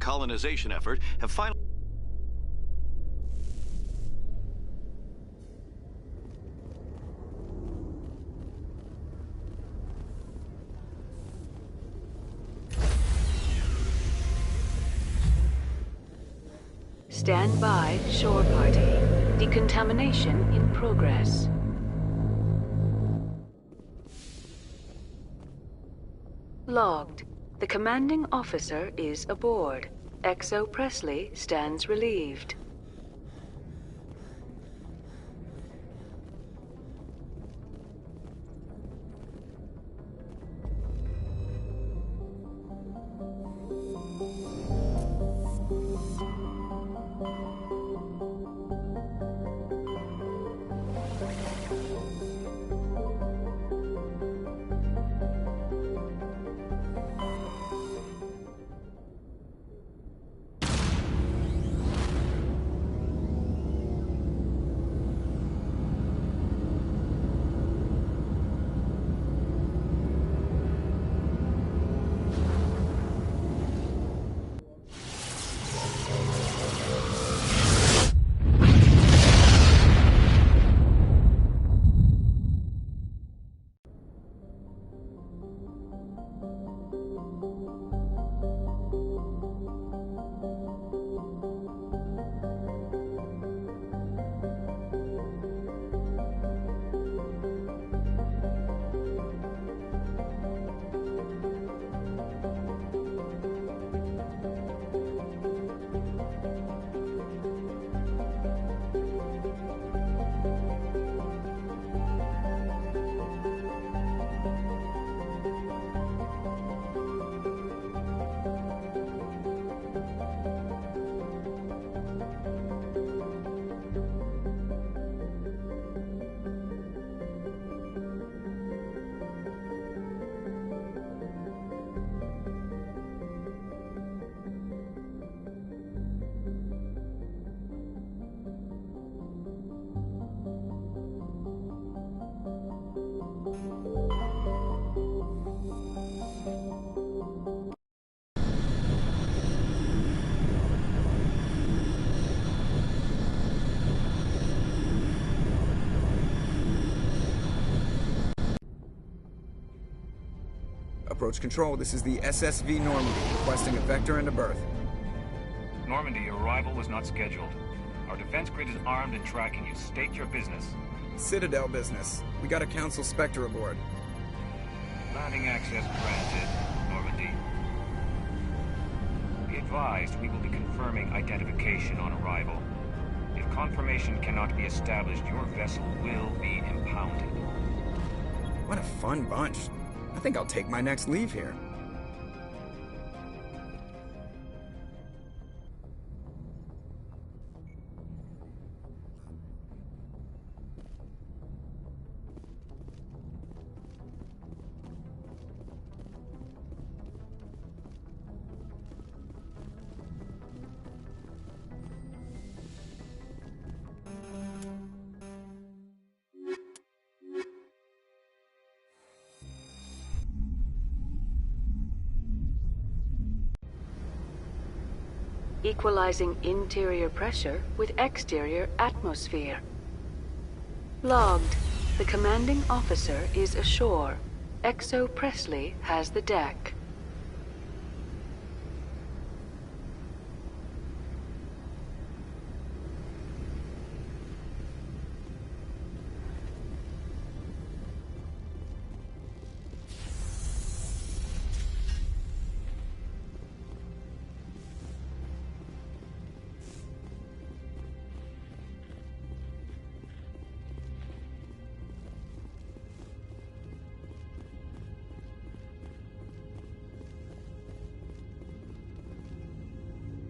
colonization effort have finally... Stand by, shore party. Decontamination in progress. Logged. The commanding officer is aboard. XO Presley stands relieved. Approach control, this is the SSV Normandy, requesting a vector and a berth. Normandy, your arrival was not scheduled. Our defense grid is armed and tracking you. State your business. Citadel business. We got a Council Spectre aboard. Landing access granted, Normandy. Be advised, we will be confirming identification on arrival. If confirmation cannot be established, your vessel will be impounded. What a fun bunch. I think I'll take my next leave here. Equalizing interior pressure with exterior atmosphere. Logged. The commanding officer is ashore. XO Presley has the deck.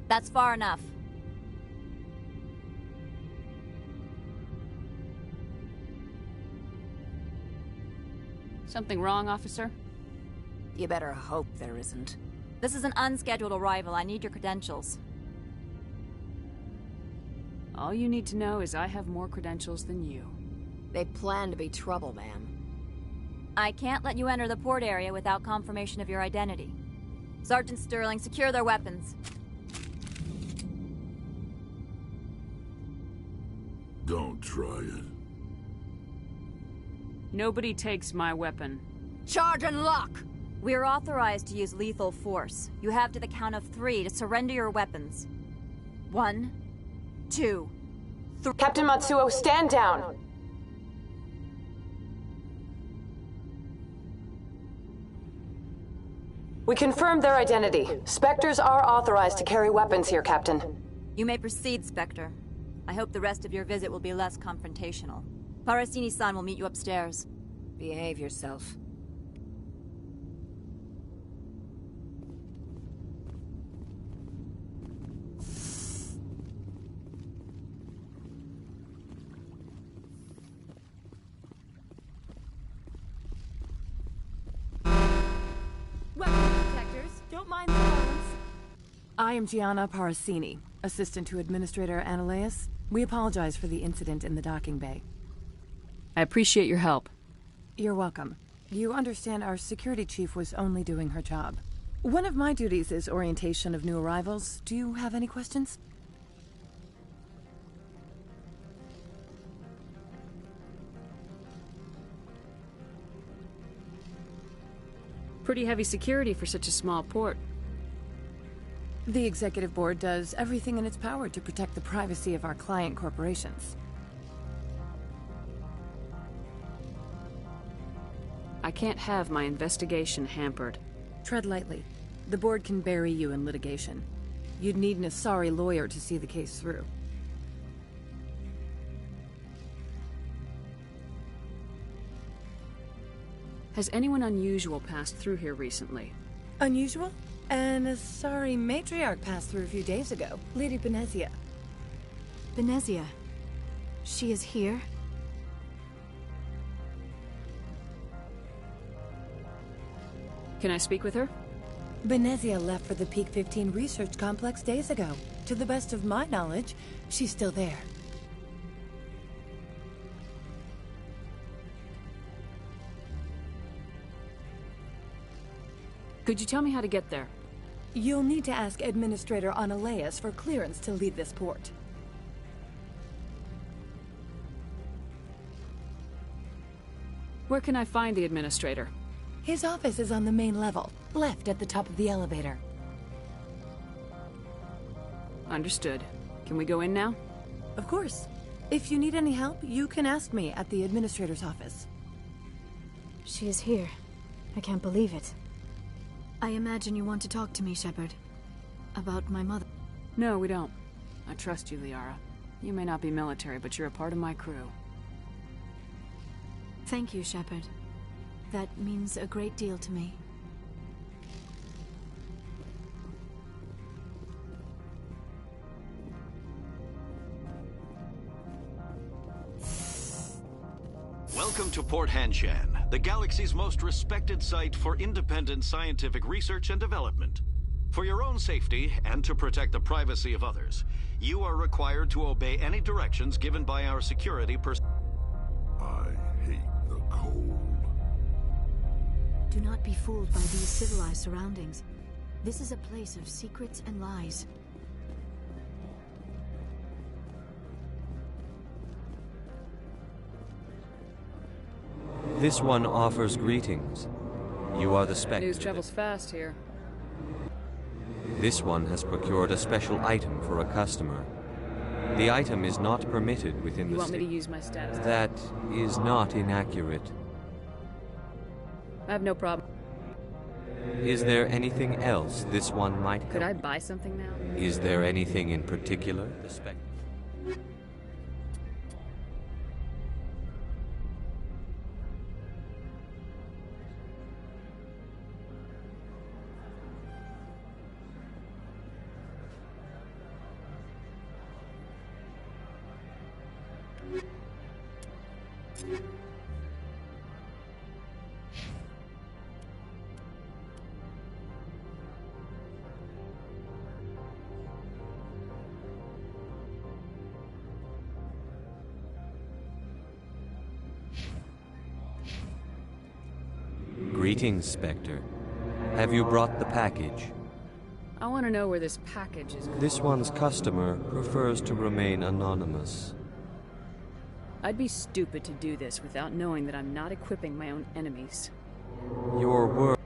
That's far enough. Something wrong, officer? You better hope there isn't. This is an unscheduled arrival. I need your credentials. All you need to know is I have more credentials than you. They plan to be trouble, ma'am. I can't let you enter the port area without confirmation of your identity. Sergeant Sterling, secure their weapons. Don't try it. Nobody takes my weapon. Charge and lock! We're authorized to use lethal force. You have to the count of 3 to surrender your weapons. 1, 2, 3. Captain Matsuo, stand down! We confirmed their identity. Spectres are authorized to carry weapons here, Captain. You may proceed, Spectre. I hope the rest of your visit will be less confrontational. Parasini-san will meet you upstairs. Behave yourself. I am Gianna Parasini, assistant to Administrator Ananias. We apologize for the incident in the docking bay. I appreciate your help. You're welcome. You understand our security chief was only doing her job. One of my duties is orientation of new arrivals. Do you have any questions? Pretty heavy security for such a small port. The Executive Board does everything in its power to protect the privacy of our client corporations. I can't have my investigation hampered. Tread lightly. The Board can bury you in litigation. You'd need an Asari lawyer to see the case through. Has anyone unusual passed through here recently? Unusual? An Asari matriarch passed through a few days ago. Lady Benezia. Benezia? She is here? Can I speak with her? Benezia left for the Peak 15 research complex days ago. To the best of my knowledge, she's still there. Could you tell me how to get there? You'll need to ask Administrator Ananias for clearance to leave this port. Where can I find the Administrator? His office is on the main level, left at the top of the elevator. Understood. Can we go in now? Of course. If you need any help, you can ask me at the Administrator's office. She is here. I can't believe it. I imagine you want to talk to me, Shepard. About my mother. No, we don't. I trust you, Liara. You may not be military, but you're a part of my crew. Thank you, Shepard. That means a great deal to me. Welcome to Port Hanshan, the galaxy's most respected site for independent scientific research and development. For your own safety and to protect the privacy of others, you are required to obey any directions given by our security personnel. I hate the cold. Do not be fooled by these civilized surroundings. This is a place of secrets and lies. This one offers greetings. You are the Spectre. News travels fast here. This one has procured a special item for a customer. The item is not permitted within the You want state. me to use my status? That is not inaccurate. I have no problem. Is there anything else this one might help? Could I buy something now? Is there anything in particular the Spectre? Greetings, Spectre. Have you brought the package? I want to know where this package is going. This one's customer prefers to remain anonymous. I'd be stupid to do this without knowing that I'm not equipping my own enemies. Your word.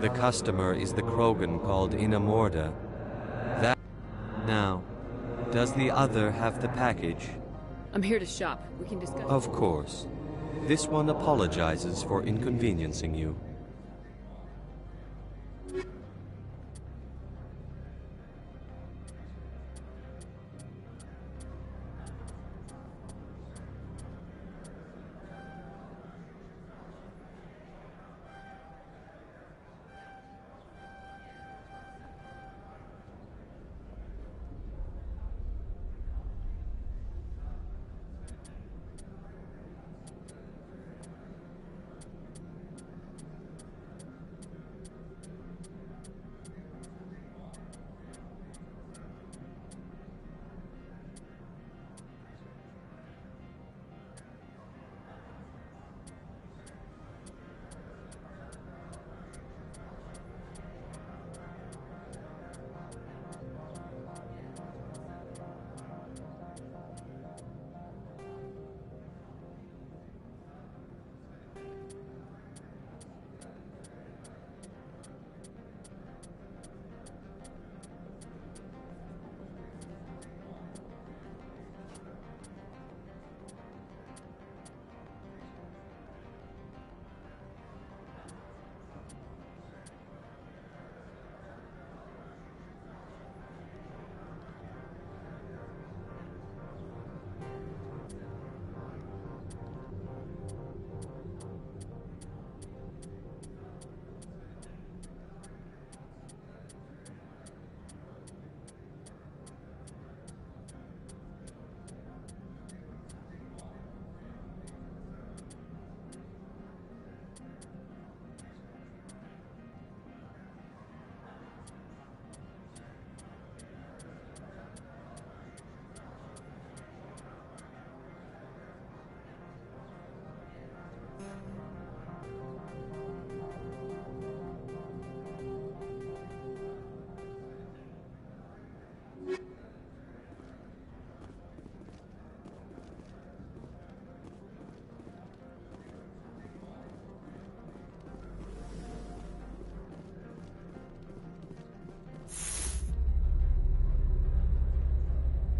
The customer is the Krogan called Inamorda. That... Now, does the other have the package? I'm here to shop. We can discuss... Of course. This one apologizes for inconveniencing you.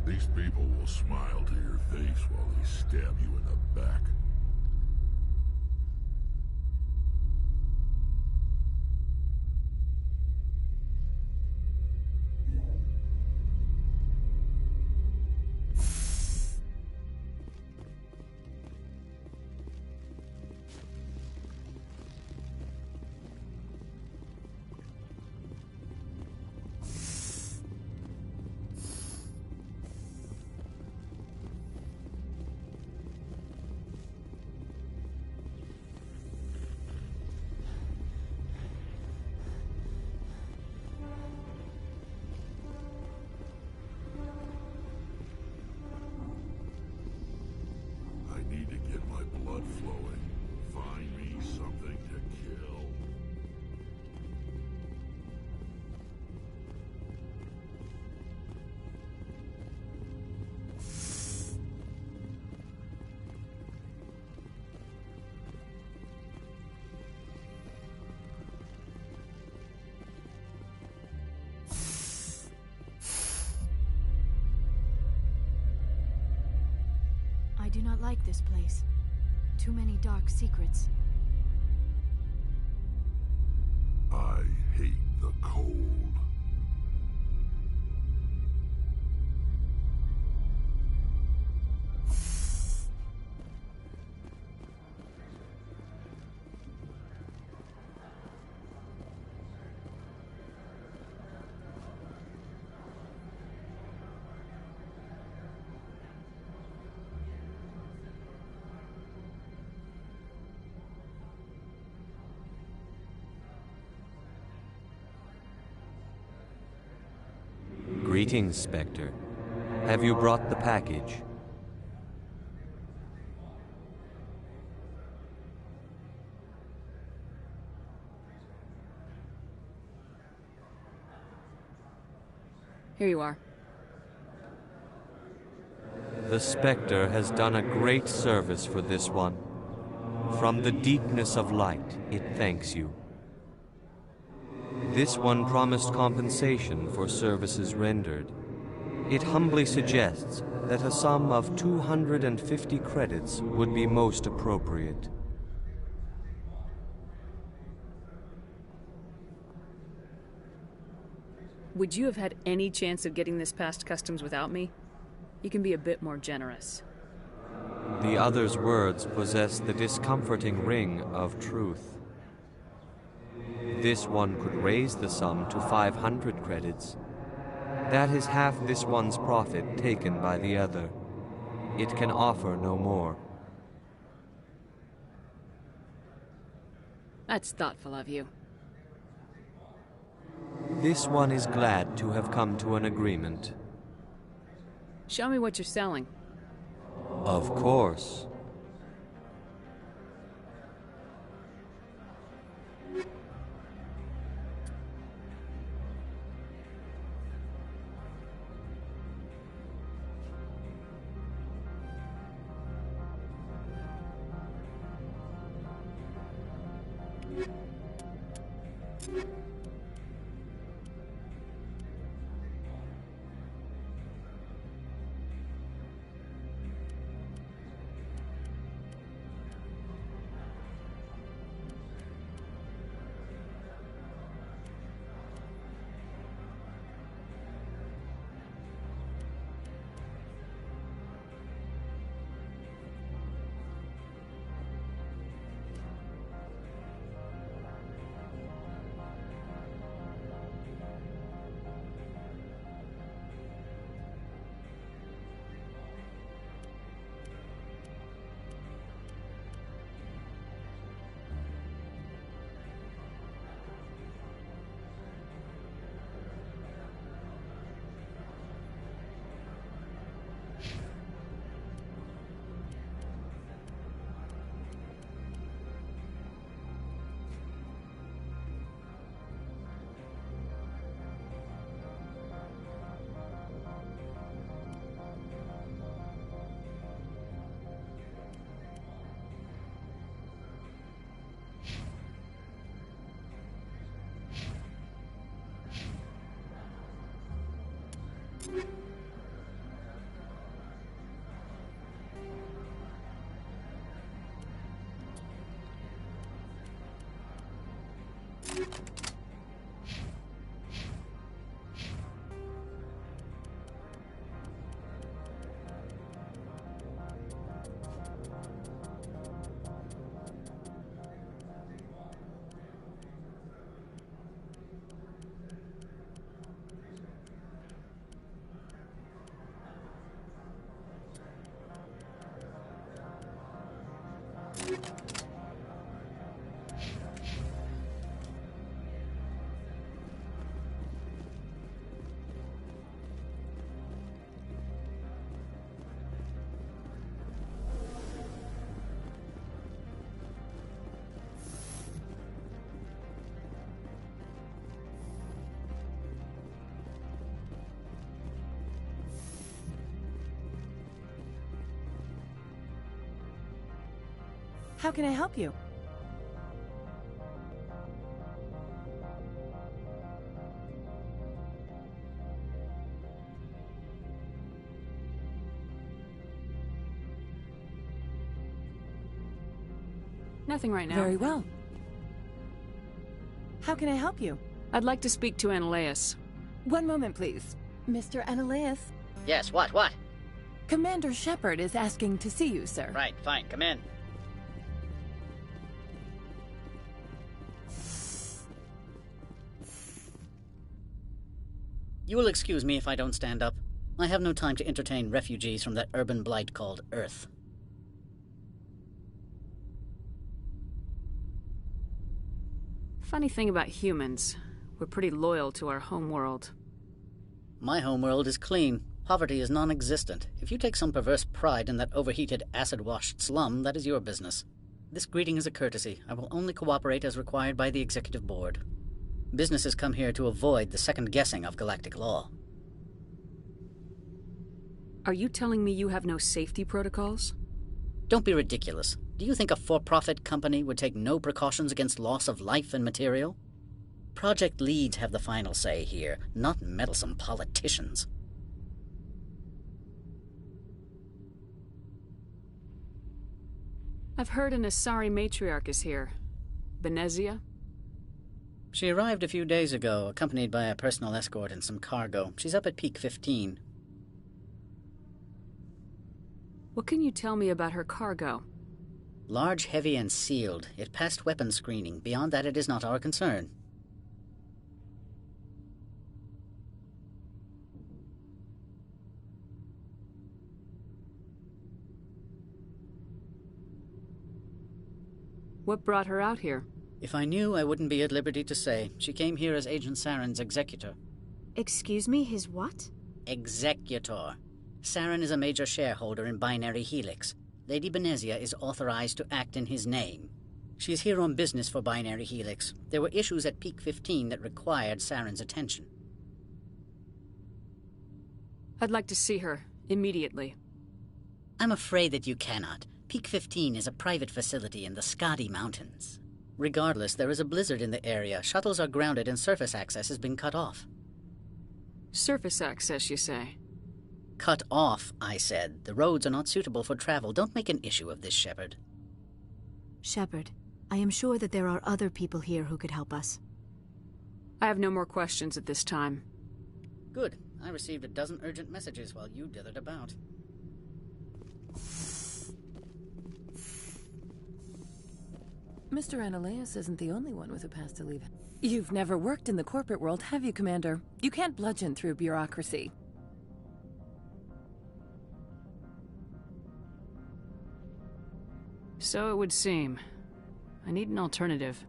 These people will smile to your face while they stab you in the back. I do not like this place. Too many dark secrets. I hate the cold. Greetings, Spectre. Have you brought the package? Here you are. The Spectre has done a great service for this one. From the deepness of light, it thanks you. This one promised compensation for services rendered. It humbly suggests that a sum of 250 credits would be most appropriate. Would you have had any chance of getting this past customs without me? You can be a bit more generous. The other's words possess the discomforting ring of truth. This one could raise the sum to 500 credits. That is half this one's profit taken by the other. It can offer no more. That's thoughtful of you. This one is glad to have come to an agreement. Show me what you're selling. Of course. How can I help you? Nothing right now. Very well. How can I help you? I'd like to speak to Ananias. One moment, please. Mr. Ananias? Yes, what? Commander Shepard is asking to see you, sir. Right, fine, come in. You will excuse me if I don't stand up. I have no time to entertain refugees from that urban blight called Earth. Funny thing about humans, we're pretty loyal to our home world. My homeworld is clean. Poverty is non-existent. If you take some perverse pride in that overheated, acid-washed slum, that is your business. This greeting is a courtesy. I will only cooperate as required by the Executive Board. Businesses come here to avoid the second-guessing of galactic law. Are you telling me you have no safety protocols? Don't be ridiculous. Do you think a for-profit company would take no precautions against loss of life and material? Project leads have the final say here, not meddlesome politicians. I've heard an Asari matriarch is here. Benezia? She arrived a few days ago, accompanied by a personal escort and some cargo. She's up at Peak 15. What can you tell me about her cargo? Large, heavy, and sealed. It passed weapons screening. Beyond that, it is not our concern. What brought her out here? If I knew, I wouldn't be at liberty to say. She came here as Agent Saren's executor. Excuse me, his what? Executor. Saren is a major shareholder in Binary Helix. Lady Benezia is authorized to act in his name. She is here on business for Binary Helix. There were issues at Peak 15 that required Saren's attention. I'd like to see her, immediately. I'm afraid that you cannot. Peak 15 is a private facility in the Skadi Mountains. Regardless, there is a blizzard in the area. Shuttles are grounded and surface access has been cut off. Surface access, you say? Cut off, I said. The roads are not suitable for travel. Don't make an issue of this, Shepard. Shepard, I am sure that there are other people here who could help us. I have no more questions at this time. Good. I received a dozen urgent messages while you dithered about. Mr. Ananias isn't the only one with a past to leave. You've never worked in the corporate world, have you, Commander? You can't bludgeon through bureaucracy. So it would seem. I need an alternative.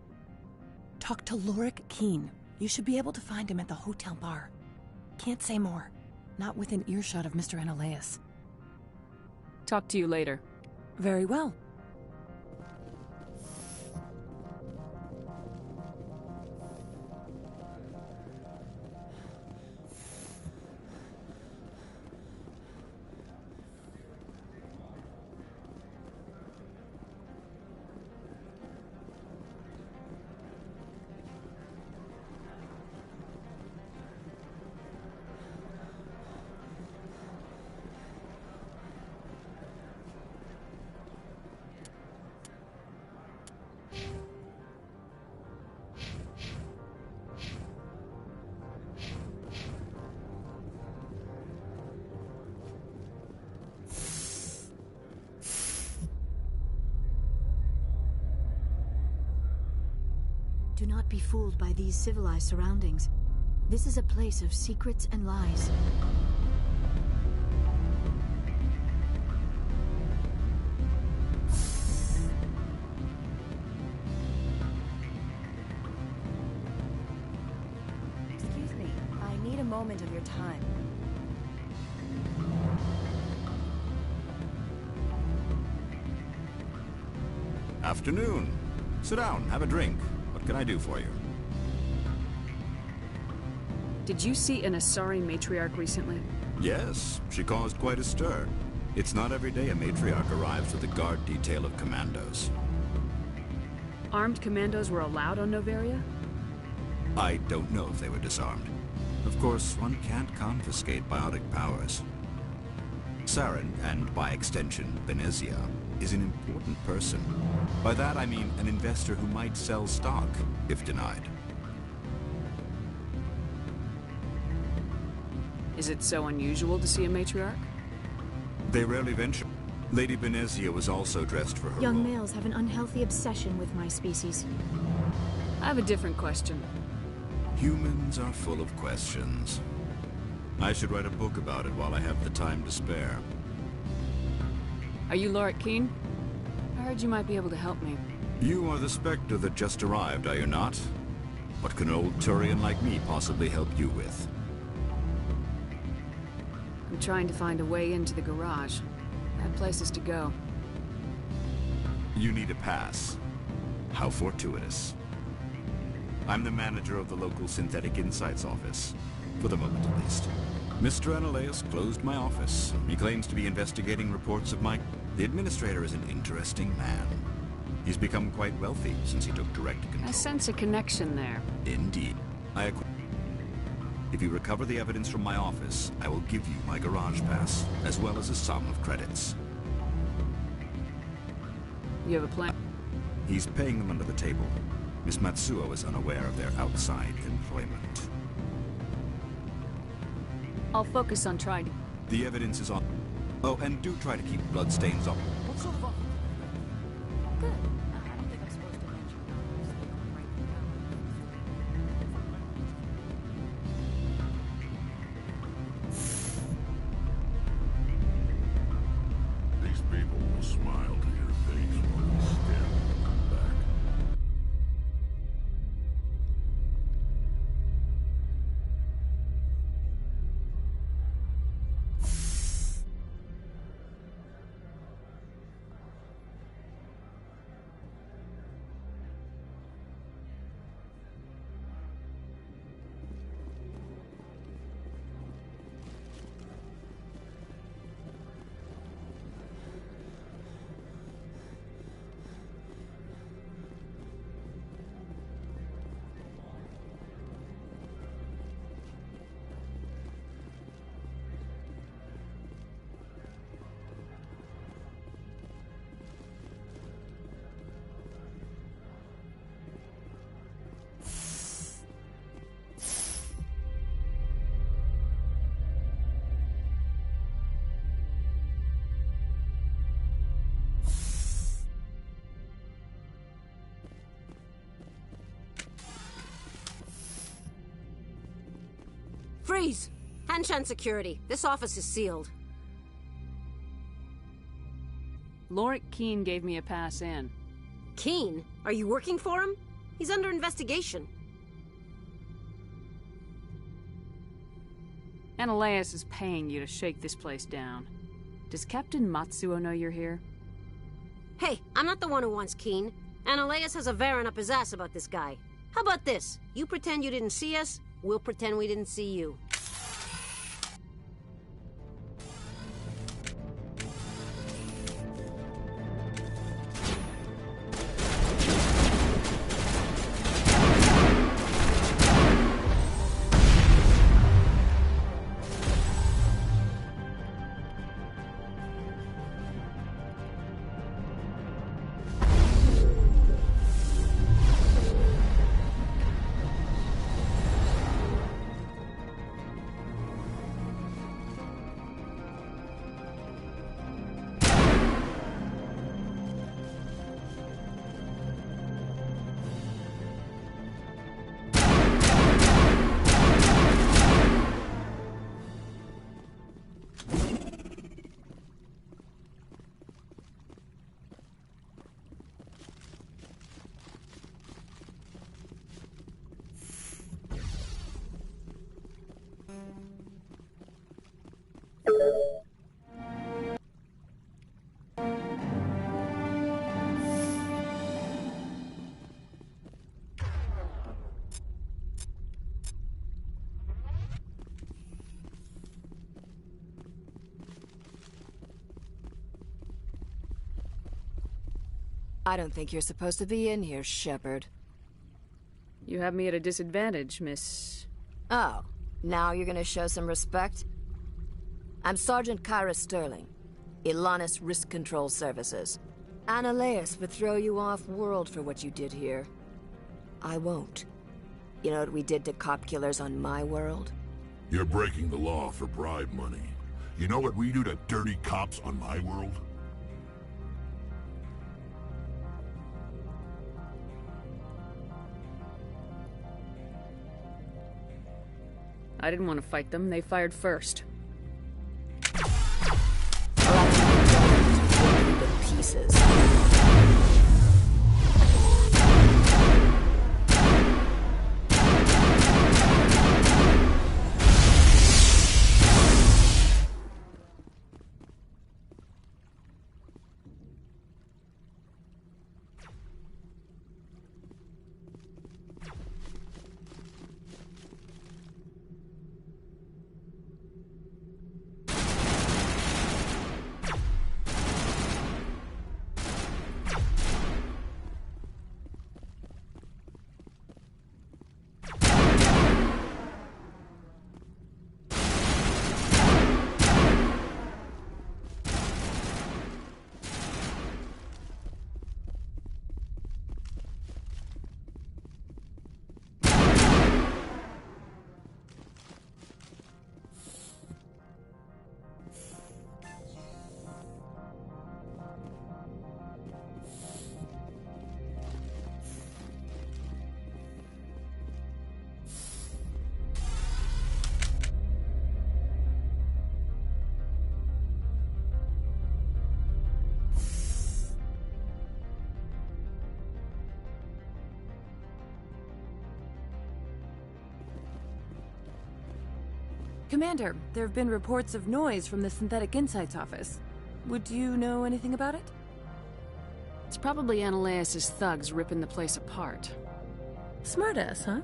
Talk to Lorik Keen. You should be able to find him at the hotel bar. Can't say more. Not within earshot of Mr. Ananias. Talk to you later. Very well. Do not be fooled by these civilized surroundings. This is a place of secrets and lies. Excuse me, I need a moment of your time. Afternoon. Sit down, have a drink. What can I do for you? Did you see an Asari matriarch recently? Yes, she caused quite a stir. It's not every day a matriarch arrives with a guard detail of commandos. Armed commandos were allowed on Noveria? I don't know if they were disarmed. Of course, one can't confiscate biotic powers. Saren, and by extension, Benezia, is an important person. By that I mean an investor who might sell stock, if denied. Is it so unusual to see a matriarch? They rarely venture. Lady Benezia was also dressed for her Young role. males have an unhealthy obsession with my species. I have a different question. Humans are full of questions. I should write a book about it while I have the time to spare. Are you Lorik Keen? I heard you might be able to help me. You are the Spectre that just arrived, are you not? What can an old Turian like me possibly help you with? I'm trying to find a way into the garage. I have places to go. You need a pass. How fortuitous. I'm the manager of the local Synthetic Insights office. For the moment, at least. Mr. Ananias closed my office. He claims to be investigating reports of my... The administrator is an interesting man. He's become quite wealthy since he took direct control. I sense a connection there. Indeed. If you recover the evidence from my office, I will give you my garage pass, as well as a sum of credits. You have a plan? He's paying them under the table. Miss Matsuo is unaware of their outside employment. I'll focus on trying to... The evidence is on... Oh, and do try to keep bloodstains off. What sort of... Good. I don't think I'm supposed to mention These people will smile to your face while they stab you in the back. Freeze! Hanshan security. This office is sealed. Lorik Keene gave me a pass in. Keene? Are you working for him? He's under investigation. Ananias is paying you to shake this place down. Does Captain Matsuo know you're here? Hey, I'm not the one who wants Keene. Ananias has a Varen up his ass about this guy. How about this? You pretend you didn't see us, we'll pretend we didn't see you. I don't think you're supposed to be in here, Shepard. You have me at a disadvantage, Miss... Oh, now you're gonna show some respect? I'm Sergeant Kyra Sterling, Ilanis Risk Control Services. Ananias would throw you off-world for what you did here. I won't. You know what we did to cop killers on my world? You're breaking the law for bribe money. You know what we do to dirty cops on my world? I didn't want to fight them. They fired first. Pieces. Commander, there have been reports of noise from the Synthetic Insights office. Would you know anything about it? It's probably Ananias' thugs ripping the place apart. Smartass, huh?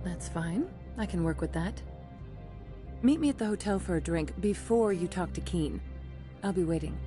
That's fine. I can work with that. Meet me at the hotel for a drink before you talk to Keen. I'll be waiting.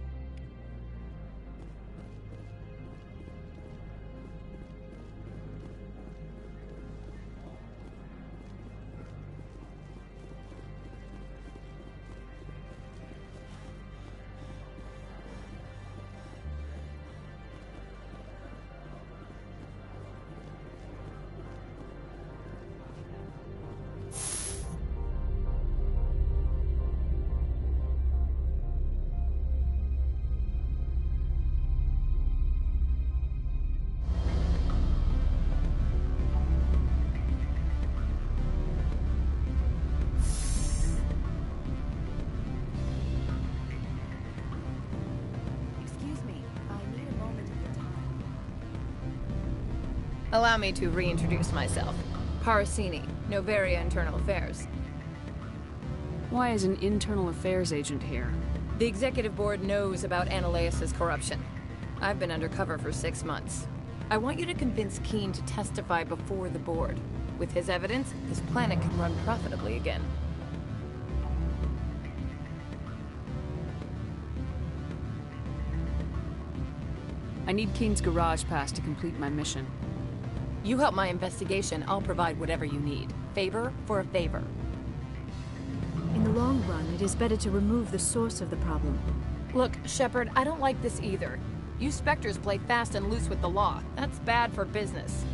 Allow me to reintroduce myself. Parasini, Noveria Internal Affairs. Why is an internal affairs agent here? The executive board knows about Ananias' corruption. I've been undercover for 6 months. I want you to convince Keen to testify before the board. With his evidence, this planet can run profitably again. I need Keen's garage pass to complete my mission. You help my investigation, I'll provide whatever you need. Favor for a favor. In the long run, it is better to remove the source of the problem. Look, Shepard, I don't like this either. You Spectres play fast and loose with the law. That's bad for business.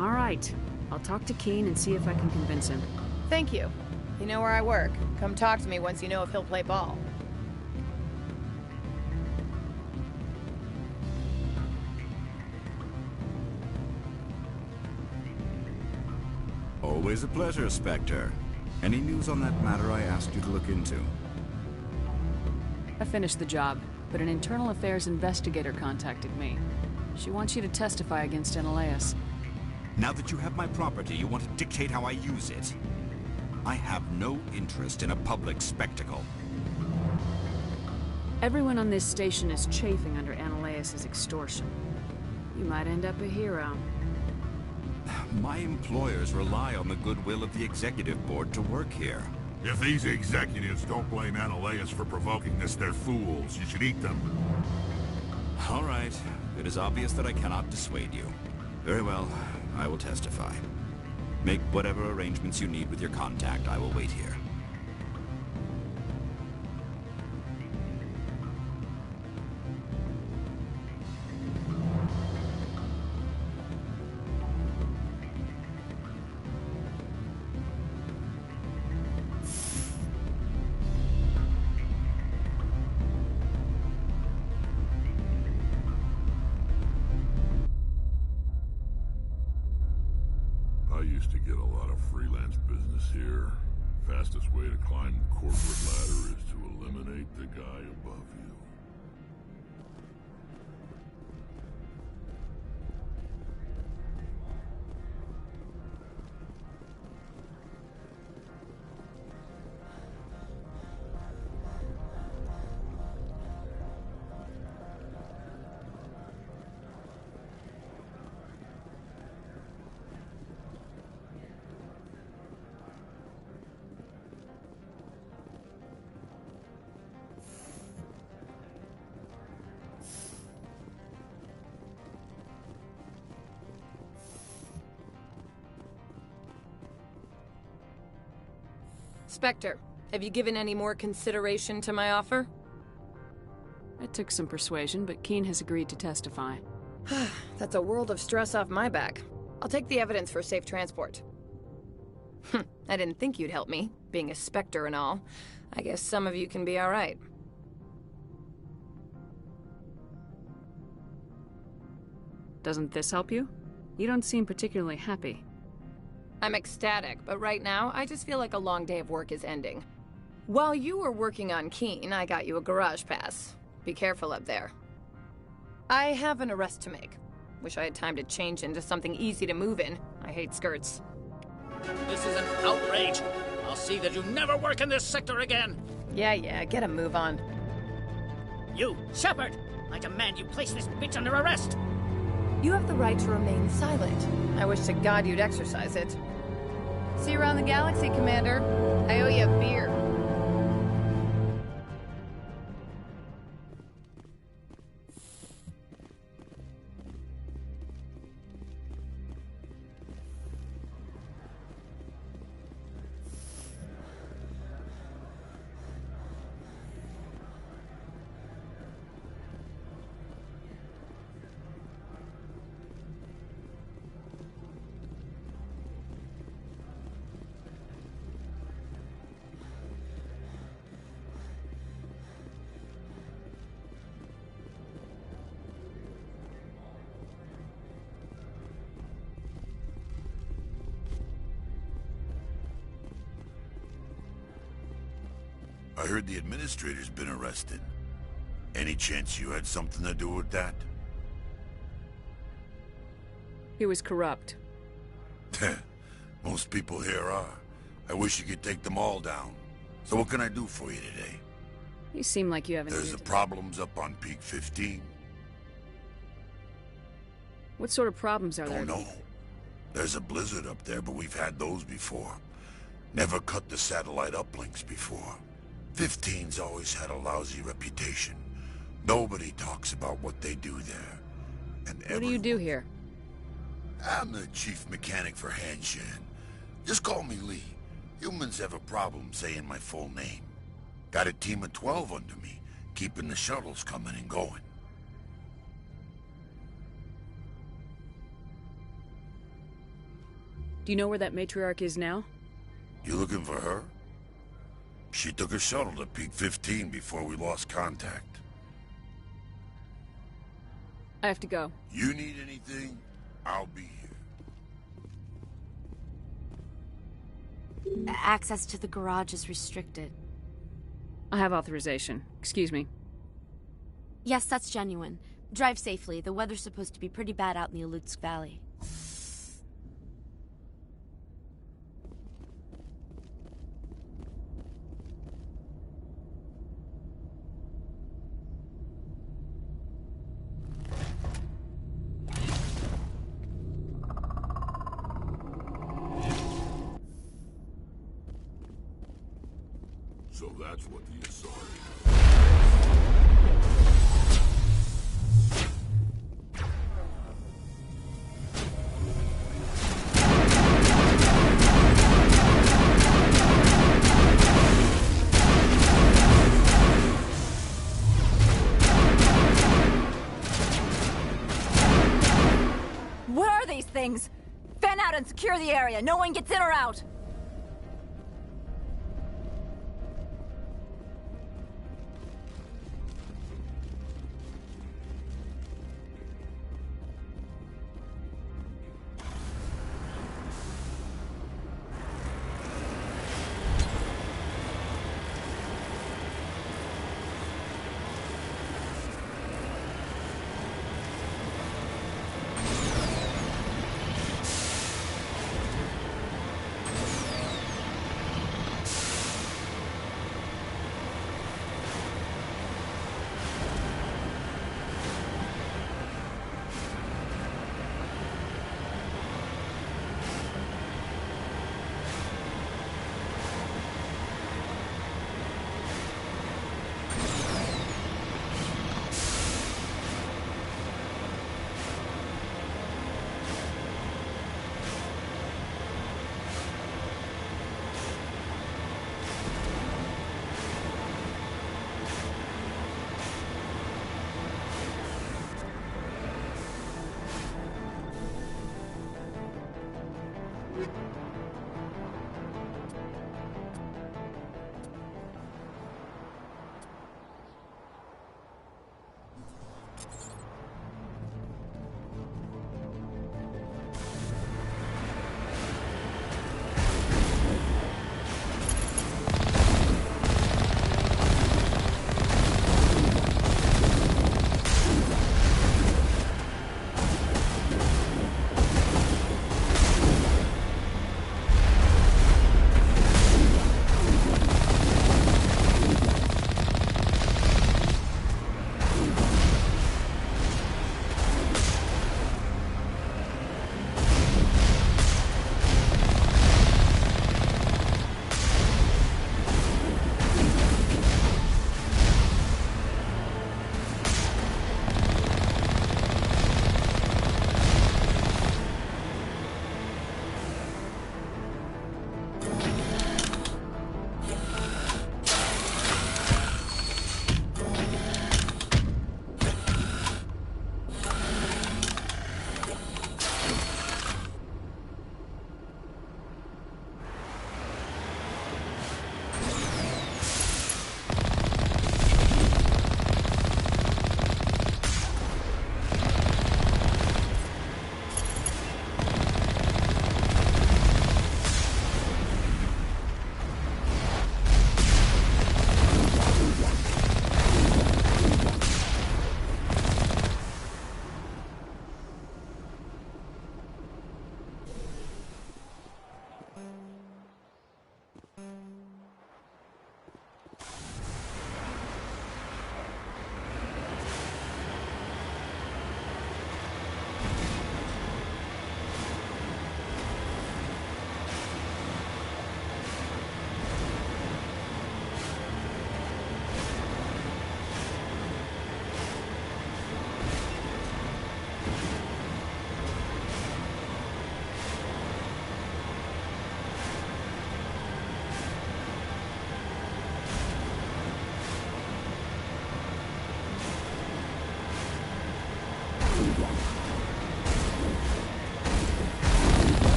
All right. I'll talk to Keen and see if I can convince him. Thank you. You know where I work. Come talk to me once you know if he'll play ball. Always a pleasure, Spectre. Any news on that matter I asked you to look into? I finished the job, but an internal affairs investigator contacted me. She wants you to testify against Ananias. Now that you have my property, you want to dictate how I use it. I have no interest in a public spectacle. Everyone on this station is chafing under Ananias' extortion. You might end up a hero. My employers rely on the goodwill of the executive board to work here. If these executives don't blame Ananias for provoking this, they're fools. You should eat them. All right. It is obvious that I cannot dissuade you. Very well. I will testify. Make whatever arrangements you need with your contact. I will wait here. I used to get a lot of freelance business here. Fastest way to climb the corporate ladder is to eliminate the guy above you. Spectre, have you given any more consideration to my offer? It took some persuasion, but Keen has agreed to testify. That's a world of stress off my back. I'll take the evidence for safe transport. I didn't think you'd help me, being a Spectre and all. I guess some of you can be alright. Doesn't this help you? You don't seem particularly happy. I'm ecstatic, but right now, I just feel like a long day of work is ending. While you were working on Keen, I got you a garage pass. Be careful up there. I have an arrest to make. Wish I had time to change into something easy to move in. I hate skirts. This is an outrage. I'll see that you never work in this sector again. Yeah, get a move on. You, Shepard! I demand you place this bitch under arrest! You have the right to remain silent. I wish to God you'd exercise it. See you around the galaxy, Commander. I owe you a beer. I heard the administrator's been arrested. Any chance you had something to do with that? He was corrupt. Most people here are. I wish you could take them all down. So what can I do for you today? You seem like you haven't. There's the problems up on Peak 15. What sort of problems are there? Don't know. There's a blizzard up there, but we've had those before. Never cut the satellite uplinks before. 15's always had a lousy reputation. Nobody talks about what they do there. And what do you do here? I'm the chief mechanic for Hanshan. Just call me Lee. Humans have a problem saying my full name. Got a team of 12 under me, keeping the shuttles coming and going. Do you know where that matriarch is now? You looking for her? She took a shuttle to Peak 15 before we lost contact. I have to go. You need anything? I'll be here. Access to the garage is restricted. I have authorization. Excuse me. Yes, that's genuine. Drive safely. The weather's supposed to be pretty bad out in the Alutsk Valley. So that's what the Asari What are these things? Fan out and secure the area. No one gets in or out.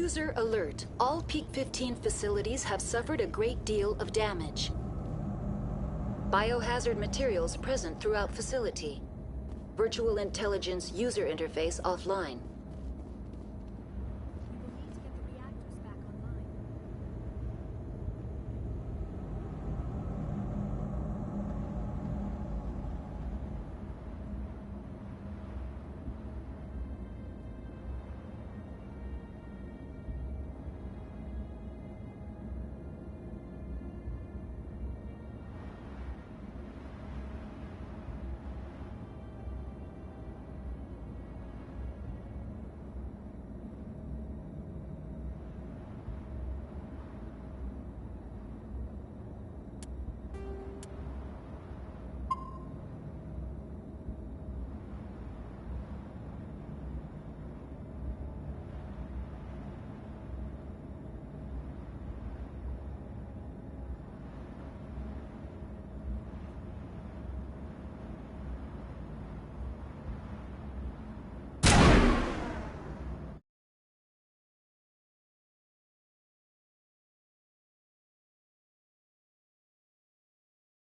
User alert. All Peak 15 facilities have suffered a great deal of damage. Biohazard materials present throughout facility. Virtual intelligence user interface offline.